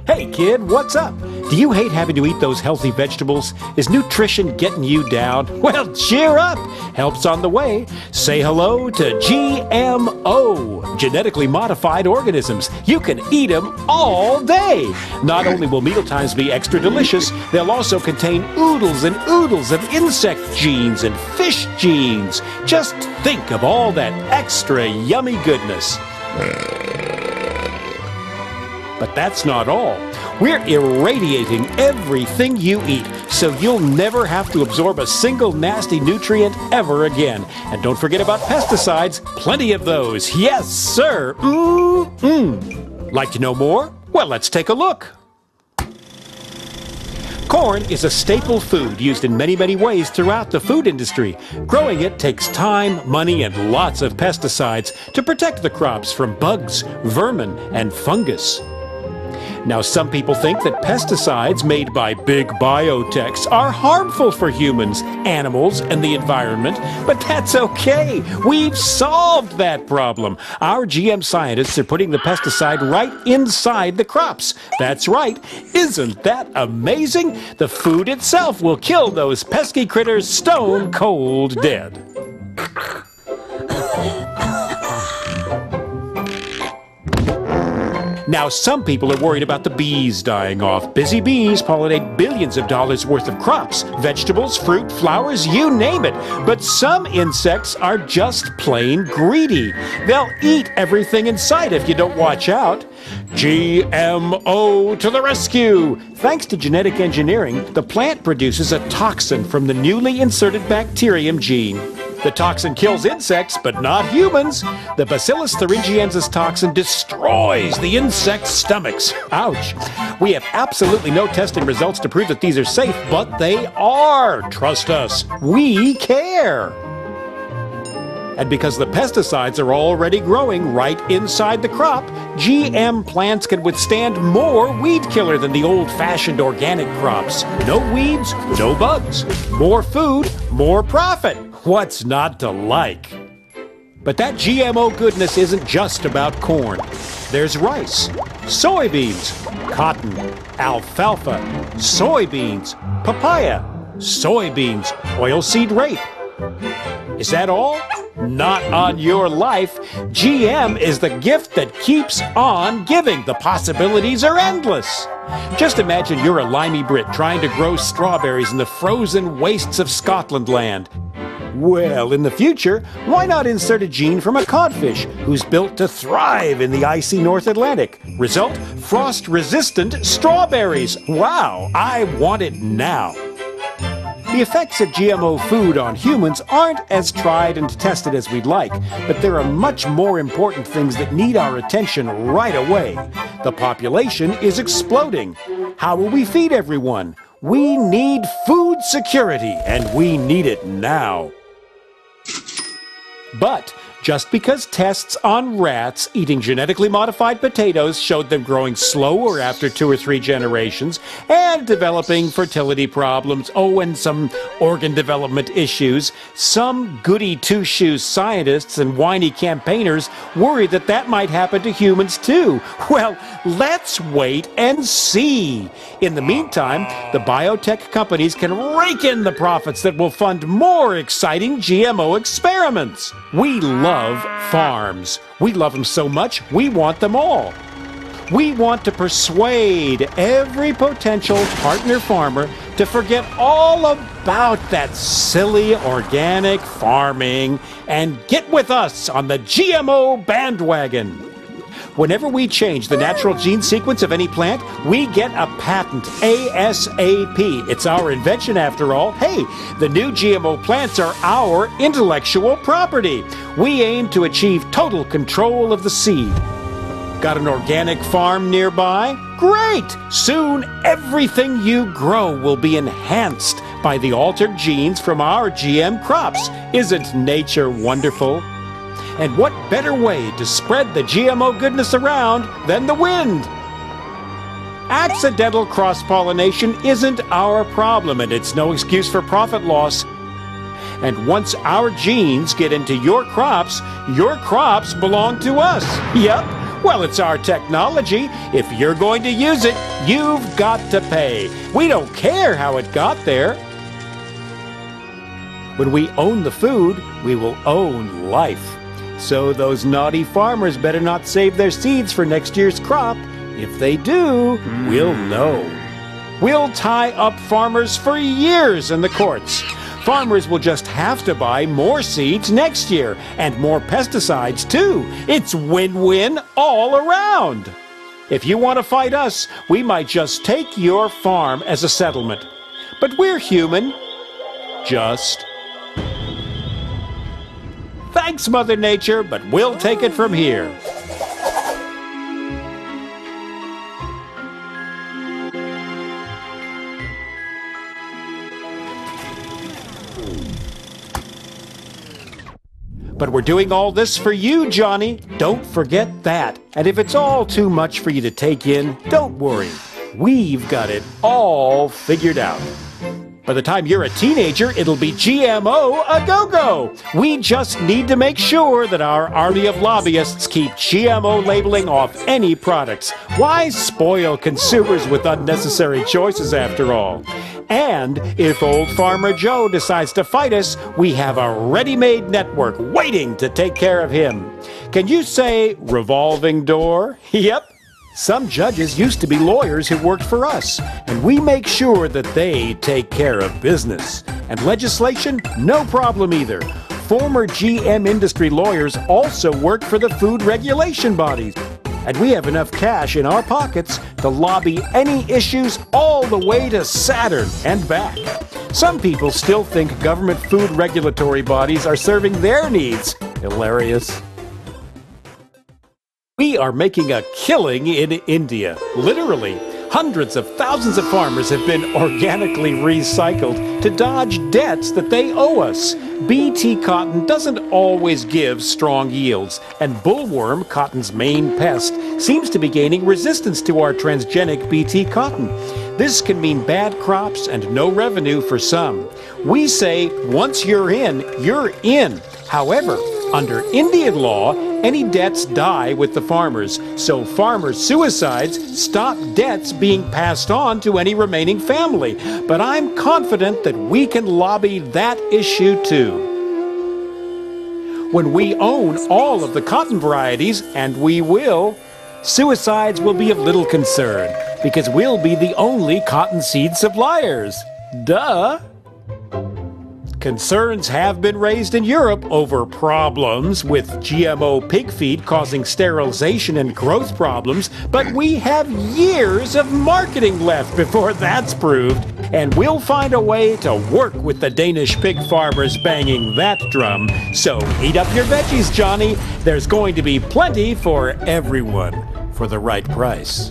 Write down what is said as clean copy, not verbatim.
Hey kid, what's up? Do you hate having to eat those healthy vegetables? Is nutrition getting you down? Well, cheer up! Help's on the way. Say hello to GMO, genetically modified organisms. You can eat them all day. Not only will mealtimes be extra delicious, they'll also contain oodles and oodles of insect genes and fish genes. Just think of all that extra yummy goodness. But that's not all. We're irradiating everything you eat, so you'll never have to absorb a single nasty nutrient ever again. And don't forget about pesticides. Plenty of those. Yes, sir. Like to know more? Well, let's take a look. Corn is a staple food used in many, many ways throughout the food industry. Growing it takes time, money, and lots of pesticides to protect the crops from bugs, vermin, and fungus. Now, some people think that pesticides made by big biotechs are harmful for humans, animals, and the environment, but that's okay. We've solved that problem. Our GM scientists are putting the pesticide right inside the crops. That's right. Isn't that amazing? The food itself will kill those pesky critters stone cold dead. Now, some people are worried about the bees dying off. Busy bees pollinate billions of dollars worth of crops, vegetables, fruit, flowers, you name it. But some insects are just plain greedy. They'll eat everything in sight if you don't watch out. GMO to the rescue! Thanks to genetic engineering, the plant produces a toxin from the newly inserted bacterium gene. The toxin kills insects, but not humans. The Bacillus thuringiensis toxin destroys the insects' stomachs. Ouch. We have absolutely no testing results to prove that these are safe, but they are. Trust us. We care. And because the pesticides are already growing right inside the crop, GM plants can withstand more weed killer than the old-fashioned organic crops. No weeds, no bugs. More food, more profit. What's not to like? But that GMO goodness isn't just about corn. There's rice, soybeans, cotton, alfalfa, soybeans, papaya, soybeans, oilseed rape. Is that all? Not on your life. GM is the gift that keeps on giving. The possibilities are endless. Just imagine you're a limey Brit trying to grow strawberries in the frozen wastes of Scotland land. Well, in the future, why not insert a gene from a codfish who's built to thrive in the icy North Atlantic? Result, frost-resistant strawberries. Wow, I want it now. The effects of GMO food on humans aren't as tried and tested as we'd like, but there are much more important things that need our attention right away. The population is exploding. How will we feed everyone? We need food security, and we need it now. But just because tests on rats eating genetically modified potatoes showed them growing slower after 2 or 3 generations and developing fertility problems, and some organ development issues, some goody two-shoes scientists and whiny campaigners worry that that might happen to humans too. Well, let's wait and see. In the meantime, the biotech companies can rake in the profits that will fund more exciting GMO experiments. We love farms. We love them so much, we want them all. We want to persuade every potential partner farmer to forget all about that silly organic farming and get with us on the GMO bandwagon. Whenever we change the natural gene sequence of any plant, we get a patent, ASAP. It's our invention after all. Hey, the new GMO plants are our intellectual property. We aim to achieve total control of the seed. Got an organic farm nearby? Great! Soon everything you grow will be enhanced by the altered genes from our GM crops. Isn't nature wonderful? And what better way to spread the GMO goodness around than the wind? Accidental cross-pollination isn't our problem, and it's no excuse for profit loss. And once our genes get into your crops belong to us. Yep, Well, it's our technology. If you're going to use it, you've got to pay. We don't care how it got there. When we own the food, we will own life. So those naughty farmers better not save their seeds for next year's crop. If they do, we'll know. We'll tie up farmers for years in the courts. Farmers will just have to buy more seeds next year, and more pesticides too. It's win-win all around. If you want to fight us, we might just take your farm as a settlement. But we're human. Just. Thanks, Mother Nature, but we'll take it from here. But we're doing all this for you, Johnny. Don't forget that. And if it's all too much for you to take in, don't worry. We've got it all figured out. By the time you're a teenager, it'll be GMO A Go Go. We just need to make sure that our army of lobbyists keep GMO labeling off any products. Why spoil consumers with unnecessary choices after all? And if old Farmer Joe decides to fight us, we have a ready-made network waiting to take care of him. Can you say revolving door? Yep. Some judges used to be lawyers who worked for us, and we make sure that they take care of business. And legislation? No problem either. Former GM industry lawyers also work for the food regulation bodies. And we have enough cash in our pockets to lobby any issues all the way to Saturn and back. Some people still think government food regulatory bodies are serving their needs. Hilarious. We are making a killing in India. Literally, hundreds of thousands of farmers have been organically recycled to dodge debts that they owe us. BT cotton doesn't always give strong yields, and bullworm, cotton's main pest, seems to be gaining resistance to our transgenic BT cotton. This can mean bad crops and no revenue for some. We say, once you're in, you're in. However, under Indian law, any debts die with the farmers, so farmer suicides stop debts being passed on to any remaining family. But I'm confident that we can lobby that issue too. When we own all of the cotton varieties, and we will, suicides will be of little concern, because we'll be the only cottonseed suppliers. Duh! Concerns have been raised in Europe over problems with GMO pig feed causing sterilization and growth problems, but we have years of marketing left before that's proved, and we'll find a way to work with the Danish pig farmers banging that drum. So eat up your veggies, Johnny. There's going to be plenty for everyone for the right price.